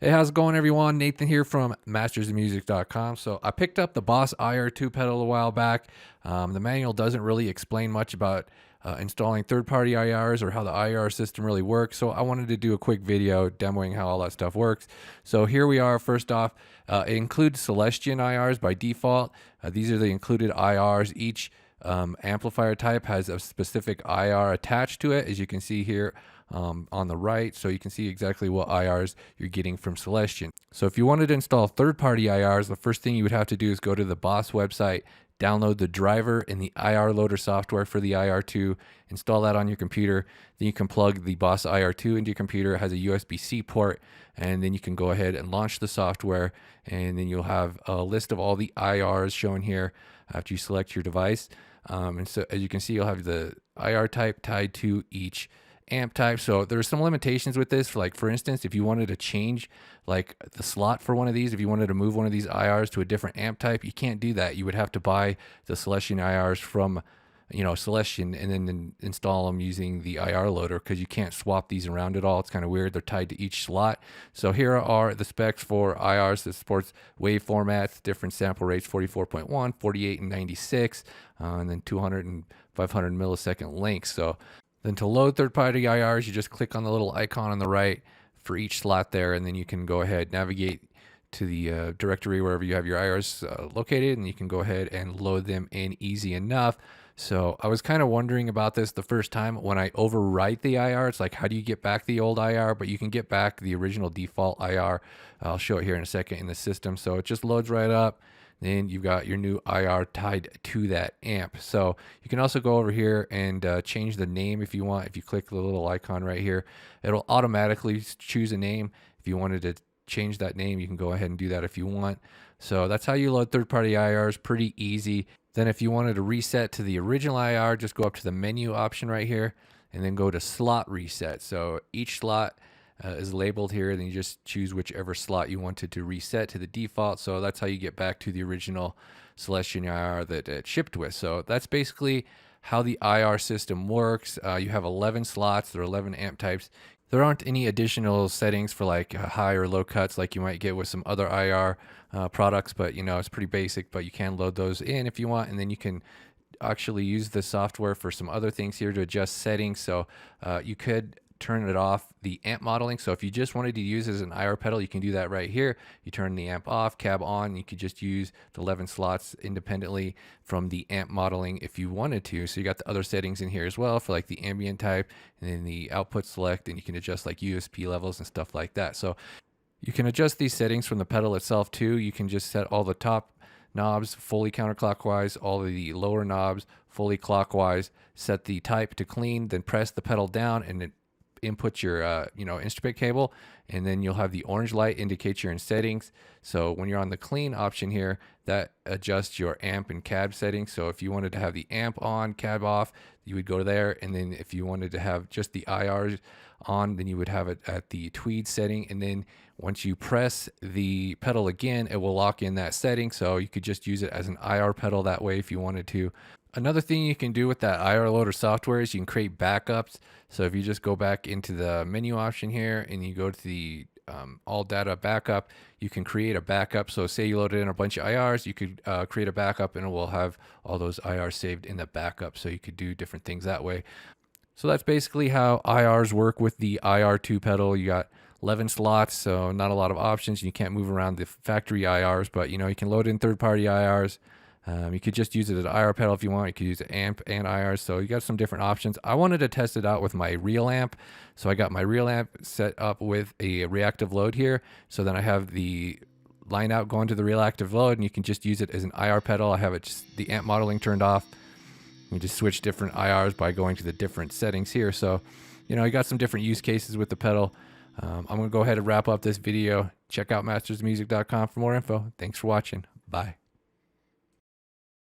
Hey, how's it going, everyone? Nathan here from mastersofmusic.com. So I picked up the Boss IR2 pedal a while back. The manual doesn't really explain much about installing third-party IRs or how the IR system really works. So I wanted to do a quick video demoing how all that stuff works. So here we are. First off, it includes Celestion IRs by default. These are the included IRs. Each amplifier type has a specific IR attached to it, as you can see here on the right. So you can see exactly what IRs you're getting from Celestion. So if you wanted to install third-party IRs, the first thing you would have to do is go to the Boss website, download the driver and the IR loader software for the IR2, install that on your computer. Then you can plug the Boss IR2 into your computer. It has a USB-C port, and then you can go ahead and launch the software, and then you'll have a list of all the IRs shown here after you select your device. And so as you can see, you'll have the IR type tied to each amp type. So there's some limitations with this. For instance, if you wanted to change like the slot for one of these, if you wanted to move one of these IRs to a different amp type, you can't do that. You would have to buy the Celestion IRs from Celestion and then install them using the IR loader, because you can't swap these around at all. It's kind of weird. They're tied to each slot. So here are the specs for IRs that supports wave formats, different sample rates: 44.1, 48, and 96, and then 200 and 500 millisecond lengths. So then to load third-party IRs, you just click on the little icon on the right for each slot there, and then you can go ahead, navigate to the directory wherever you have your IRs located, and you can go ahead and load them in easy enough. So I was kind of wondering about this the first time when I overwrite the IR. It's like, how do you get back the old IR? But you can get back the original default IR. I'll show it here in a second in the system. So it just loads right up. Then you've got your new IR tied to that amp. So you can also go over here and change the name if you want. If you click the little icon right here, it'll automatically choose a name. If you wanted to change that name, you can go ahead and do that if you want. So that's how you load third-party IRs. Pretty easy. Then if you wanted to reset to the original IR, just go up to the menu option right here and then go to slot reset. So each slot is labeled here, then you just choose whichever slot you wanted to reset to the default. So that's how you get back to the original Celestion IR that it shipped with. So that's basically how the IR system works. You have 11 slots. There are 11 amp types. There aren't any additional settings for like high or low cuts like you might get with some other IR products, but it's pretty basic. But you can load those in if you want, and then you can actually use the software for some other things here to adjust settings. So you could turn it off the amp modeling. So if you just wanted to use it as an IR pedal, you can do that right here. You turn the amp off, cab on. You could just use the 11 slots independently from the amp modeling if you wanted to. So you got the other settings in here as well for like the ambient type, and then the output select, and you can adjust like USP levels and stuff like that. So you can adjust these settings from the pedal itself too. You can just set all the top knobs fully counterclockwise, all of the lower knobs fully clockwise, set the type to clean, then press the pedal down and it input your instrument cable, and then you'll have the orange light indicate you're in settings. So when you're on the clean option here, that adjusts your amp and cab settings. So if you wanted to have the amp on, cab off, you would go there, and then if you wanted to have just the IRs on, then you would have it at the tweed setting. And then once you press the pedal again, it will lock in that setting. So you could just use it as an IR pedal that way if you wanted to. Another thing you can do with that IR loader software is you can create backups. So if you just go back into the menu option here and you go to the all data backup, you can create a backup. So say you loaded in a bunch of IRs, you could create a backup and it will have all those IRs saved in the backup. So you could do different things that way. So that's basically how IRs work with the IR2 pedal. You got 11 slots, so not a lot of options. You can't move around the factory IRs, but you can load in third-party IRs. You could just use it as an IR pedal if you want. You could use an amp and IR. So you got some different options. I wanted to test it out with my real amp. So I got my real amp set up with a reactive load here. So then I have the line out going to the reactive load, and you can just use it as an IR pedal. I have the amp modeling turned off. You just switch different IRs by going to the different settings here. So, you got some different use cases with the pedal. I'm going to go ahead and wrap up this video. Check out mastersmusic.com for more info. Thanks for watching. Bye.